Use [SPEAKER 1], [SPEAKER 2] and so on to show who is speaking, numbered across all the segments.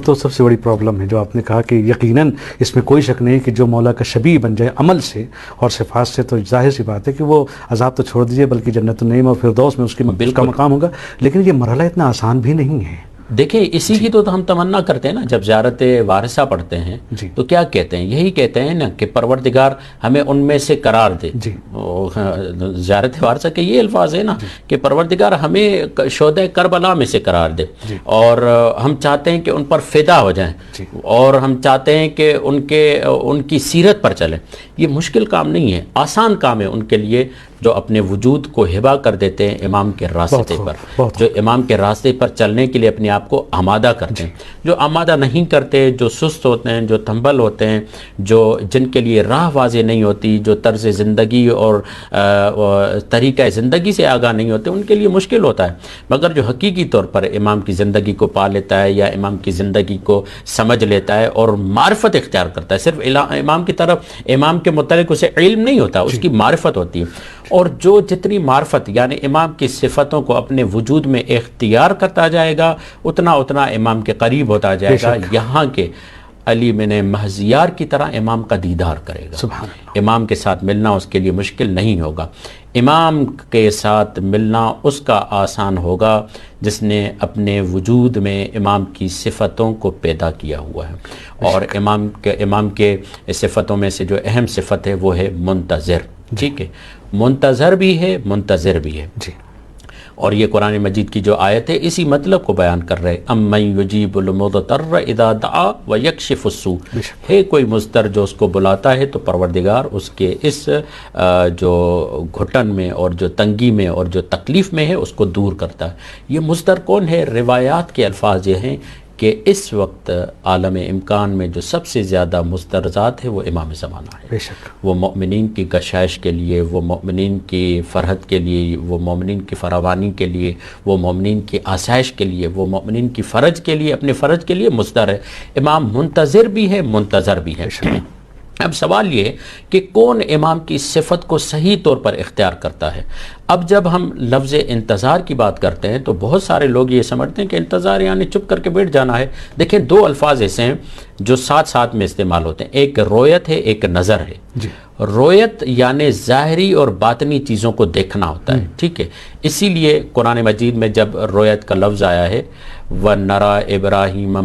[SPEAKER 1] تو سب سے بڑی پرابلم ہے جو آپ نے کہا کہ یقیناً اس میں کوئی شک نہیں کہ جو مولا کا شبیہ بن جائے عمل سے اور صفات سے تو ظاہر سی بات ہے کہ وہ عذاب تو چھوڑ دیجیے بلکہ جنت النعیم اور فردوس میں اس کا مقام ہوگا. لیکن یہ مرحلہ اتنا آسان بھی نہیں ہے.
[SPEAKER 2] دیکھیں اسی کی تو ہم تمنا کرتے ہیں نا. جب زیارت وارثہ پڑھتے ہیں تو کیا کہتے ہیں؟ یہی کہتے ہیں نا کہ پروردگار ہمیں ان میں سے قرار دے. زیارت وارثہ کے یہ الفاظ ہے نا کہ پروردگار ہمیں شہداء کربلا میں سے قرار دے اور ہم چاہتے ہیں کہ ان پر فدا ہو جائیں اور ہم چاہتے ہیں کہ ان کی سیرت پر چلیں. یہ مشکل کام نہیں ہے، آسان کام ہے ان کے لیے جو اپنے وجود کو ہبا کر دیتے ہیں امام کے راستے پر، جو امام کے راستے پر چلنے کے لیے اپنے آپ کو آمادہ کرتے ہیں. جو آمادہ نہیں کرتے، جو سست ہوتے ہیں، جو تنبل ہوتے ہیں، جن کے لیے راہ واضح نہیں ہوتی، جو طرز زندگی اور طریقہ زندگی سے آگاہ نہیں ہوتے، ان کے لیے مشکل ہوتا ہے. مگر جو حقیقی طور پر امام کی زندگی کو پا لیتا ہے یا امام کی زندگی کو سمجھ لیتا ہے اور معرفت اختیار کرتا ہے، صرف امام کی طرف امام کے متعلق اسے علم نہیں ہوتا، اس کی معرفت ہوتی ہے. اور جو جتنی معرفت یعنی امام کی صفتوں کو اپنے وجود میں اختیار کرتا جائے گا اتنا امام کے قریب ہوتا جائے گا. یہاں کے علی من مہزیار کی طرح امام کا دیدار کرے گا.
[SPEAKER 1] سبحان اللہ.
[SPEAKER 2] امام کے ساتھ ملنا اس کے لیے مشکل نہیں ہوگا. امام کے ساتھ ملنا اس کا آسان ہوگا جس نے اپنے وجود میں امام کی صفتوں کو پیدا کیا ہوا ہے. اور امام کے صفتوں میں سے جو اہم صفت ہے وہ ہے منتظر. ٹھیک ہے، منتظر بھی ہے، منتظر بھی ہے. اور یہ قرآن مجید کی جو آیت ہے اسی مطلب کو بیان کر رہے. امن یجیب المضطر اذا دعا ویکشف السوء. ہے کوئی مضطر جو اس کو بلاتا ہے تو پروردگار اس کے اس جو گھٹن میں اور جو تنگی میں اور جو تکلیف میں ہے اس کو دور کرتا ہے. یہ مضطر کون ہے؟ روایات کے الفاظ یہ ہیں کہ اس وقت عالم امکان میں جو سب سے زیادہ مضطر ذات ہے وہ امام زمانہ ہے.
[SPEAKER 1] بے شک.
[SPEAKER 2] وہ مؤمنین کی گشائش کے لیے، وہ مؤمنین کی فرحت کے لیے، وہ مومنین کی فراوانی کے لیے، وہ مومنین کی آسائش کے لیے، وہ مومنین کی فرج کے لیے، اپنے فرج کے لیے مضطر ہے. امام منتظر بھی ہے، منتظر بھی ہے. اب سوال یہ ہے کہ کون امام کی صفت کو صحیح طور پر اختیار کرتا ہے؟ اب جب ہم لفظ انتظار کی بات کرتے ہیں تو بہت سارے لوگ یہ سمجھتے ہیں کہ انتظار یعنی چپ کر کے بیٹھ جانا ہے. دیکھیں دو الفاظ ایسے ہیں جو ساتھ ساتھ میں استعمال ہوتے ہیں، ایک رویت ہے، ایک نظر ہے. رویت یعنی ظاہری اور باطنی چیزوں کو دیکھنا ہوتا ہے. ٹھیک ہے، اسی لیے قرآن مجید میں جب رویت کا لفظ آیا ہے وَنَرَا إِبْرَاهِيمَ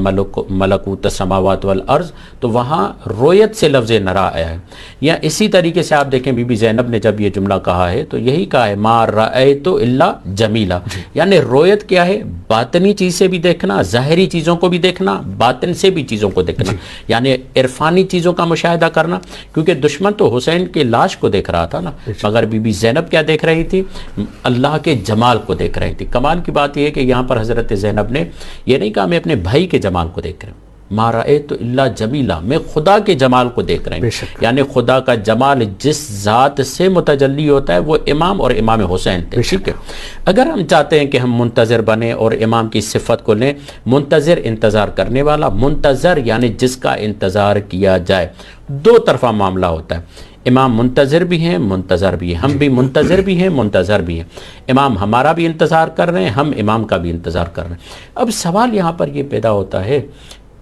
[SPEAKER 2] مَلَكُوتَ السَّمَاوَاتِ وَالْأَرْضِ تو وہاں رویت سے لفظ نرا آیا ہے. یا اسی طریقے سے آپ دیکھیں بی بی زینب نے جب یہ جملہ کہا ہے تو یہی کہا ہے مَا رَأَيْتُ إِلَّا جَمِيلًا. یعنی رویت کیا ہے؟ باطنی چیز سے بھی دیکھنا، ظاہری چیزوں کو بھی دیکھنا، باطن سے بھی چیزوں کو دیکھنا. یعنی عرفانی چیزوں کا مشاہدہ کرنا. کیونکہ دشمن تو حسین کی لاش کو دیکھ رہا تھا نا، مگر بی بی زینب کیا دیکھ رہی تھی؟ اللہ کے جمال کو دیکھ رہی تھی. کمال کی بات یہ ہے کہ یہاں پر حضرت زینب نے یہ نہیں کہا میں اپنے بھائی کے جمال کو دیکھ رہا ہوں، ما رأیت الا جمیلا، میں خدا کے جمال کو دیکھ رہے ہیں. یعنی خدا کا جمال جس ذات سے متجلی ہوتا ہے وہ امام اور امام حسین تھے. ٹھیک ہے، اگر ہم چاہتے ہیں کہ ہم منتظر بنیں اور امام کی صفت کو لیں، منتظر انتظار کرنے والا، منتظر یعنی جس کا انتظار کیا جائے. دو طرفہ معاملہ ہوتا ہے. امام منتظر بھی ہیں، منتظر بھی ہیں، ہم بھی منتظر بھی ہیں، منتظر بھی ہیں. امام ہمارا بھی انتظار کر رہے ہیں، ہم امام کا بھی انتظار کر رہے ہیں. اب سوال یہاں پر یہ پیدا ہوتا ہے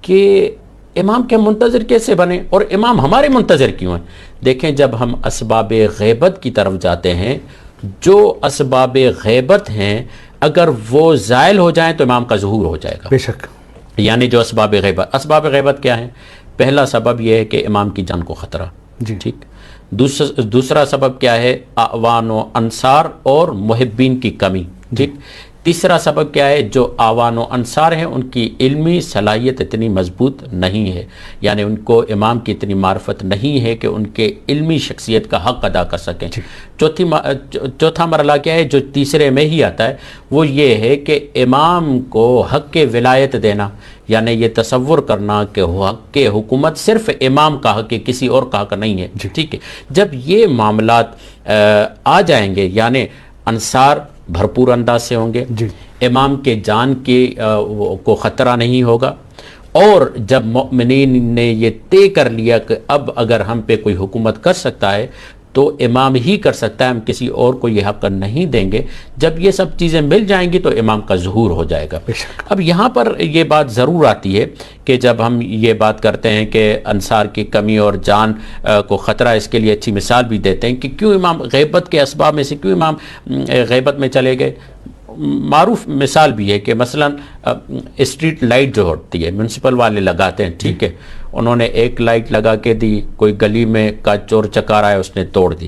[SPEAKER 2] کہ امام کے منتظر کیسے بنے اور امام ہمارے منتظر کیوں ہیں؟ دیکھیں جب ہم اسباب غیبت کی طرف جاتے ہیں، جو اسباب غیبت ہیں اگر وہ زائل ہو جائیں تو امام کا ظہور ہو جائے گا.
[SPEAKER 1] بے شک.
[SPEAKER 2] یعنی جو اسباب غیبت کیا ہیں؟ پہلا سبب یہ ہے کہ امام کی جان کو خطرہ. ٹھیک. دوسرا سبب کیا ہے؟ اعوان و انصار اور محبین کی کمی. ٹھیک. تیسرا سبب کیا ہے؟ جو اعوان و انصار ہیں ان کی علمی صلاحیت اتنی مضبوط نہیں ہے، یعنی ان کو امام کی اتنی معرفت نہیں ہے کہ ان کے علمی شخصیت کا حق ادا کر سکیں. چوتھا مرحلہ کیا ہے جو تیسرے میں ہی آتا ہے؟ وہ یہ ہے کہ امام کو حق ولایت دینا، یعنی یہ تصور کرنا کہ حق حکومت صرف امام کا حق ہے، کسی اور کا حق نہیں ہے. ٹھیک ہے، جب یہ معاملات آ جائیں گے یعنی انصار بھرپور انداز سے ہوں گے، امام کے جان کو خطرہ نہیں ہوگا، اور جب مؤمنین نے یہ طے کر لیا کہ اب اگر ہم پہ کوئی حکومت کر سکتا ہے تو امام ہی کر سکتا ہے، ہم کسی اور کو یہ حق نہیں دیں گے۔ جب یہ سب چیزیں مل جائیں گی تو امام کا ظہور ہو جائے گا۔ اب یہاں پر یہ بات ضرور آتی ہے کہ جب ہم یہ بات کرتے ہیں کہ انصار کی کمی اور جان کو خطرہ، اس کے لیے اچھی مثال بھی دیتے ہیں کہ کیوں امام غیبت کے اسباب میں سے کیوں امام غیبت میں چلے گئے۔ معروف مثال بھی ہے کہ مثلا اسٹریٹ لائٹ جو ہوتی ہے میونسپل والے لگاتے ہیں، ٹھیک ہے، انہوں نے ایک لائٹ لگا کے دی، کوئی گلی میں کا چور چکار آیا اس نے توڑ دی،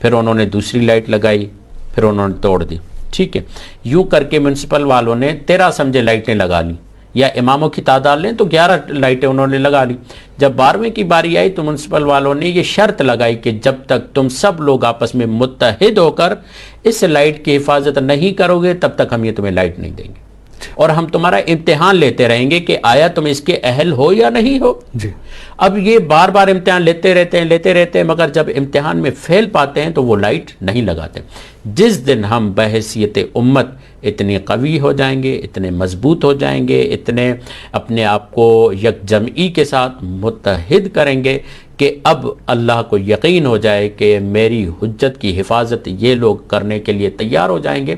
[SPEAKER 2] پھر انہوں نے دوسری لائٹ لگائی، پھر انہوں نے توڑ دی، ٹھیک ہے۔ یوں کر کے میونسپل والوں نے 13 سمجھے لائٹیں لگا لی، یا اماموں کی تعداد لیں تو 11 لائٹیں انہوں نے لگا لی۔ جب 12ویں کی باری آئی تو میونسپل والوں نے یہ شرط لگائی کہ جب تک تم سب لوگ آپس میں متحد ہو کر اس لائٹ کی حفاظت نہیں کرو گے تب تک ہم یہ تمہیں لائٹ نہیں دیں گے، اور ہم تمہارا امتحان لیتے رہیں گے کہ آیا تم اس کے اہل ہو یا نہیں ہو۔
[SPEAKER 1] جی
[SPEAKER 2] اب یہ بار بار امتحان لیتے رہتے ہیں، مگر جب امتحان میں فیل پاتے ہیں تو وہ لائٹ نہیں لگاتے۔ جس دن ہم بحیثیت امت اتنے قوی ہو جائیں گے، اتنے مضبوط ہو جائیں گے، اتنے اپنے آپ کو یک جمعی کے ساتھ متحد کریں گے کہ اب اللہ کو یقین ہو جائے کہ میری حجت کی حفاظت یہ لوگ کرنے کے لیے تیار ہو جائیں گے۔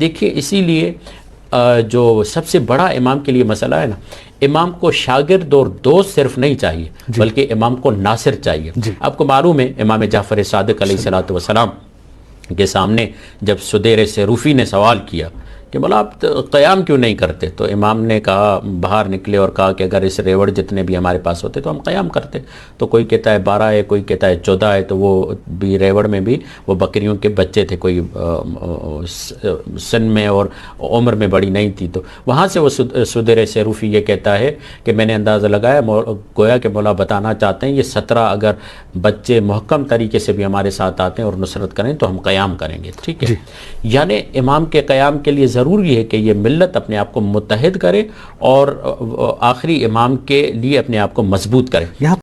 [SPEAKER 2] دیکھیے اسی لیے جو سب سے بڑا امام کے لیے مسئلہ ہے نا، امام کو شاگرد اور دوست صرف نہیں چاہیے، بلکہ امام کو ناصر چاہیے۔ آپ کو معلوم ہے امام جعفر صادق علیہ السلام کے سامنے جب سدیر سیروفی نے سوال کیا کہ مولا آپ قیام کیوں نہیں کرتے، تو امام نے کہا، باہر نکلے اور کہا کہ اگر اس ریوڑ جتنے بھی ہمارے پاس ہوتے تو ہم قیام کرتے۔ تو کوئی کہتا ہے 12 ہے، کوئی کہتا ہے 14 ہے، تو وہ بھی ریوڑ میں بھی وہ بکریوں کے بچے تھے، کوئی سن میں اور عمر میں بڑی نہیں تھی۔ تو وہاں سے وہ سدیر سیروفی یہ کہتا ہے کہ میں نے اندازہ لگایا، گویا کہ مولا بتانا چاہتے ہیں یہ 17 اگر بچے محکم طریقے سے بھی ہمارے ساتھ آتے ہیں اور نصرت کریں تو ہم قیام کریں گے، ٹھیک ہے۔ یعنی امام کے قیام کے لیے ضروری ہے کہ یہ ملت اپنے آپ کو متحد کرے اور آخری امام کے لیے اپنے آپ کو مضبوط کرے۔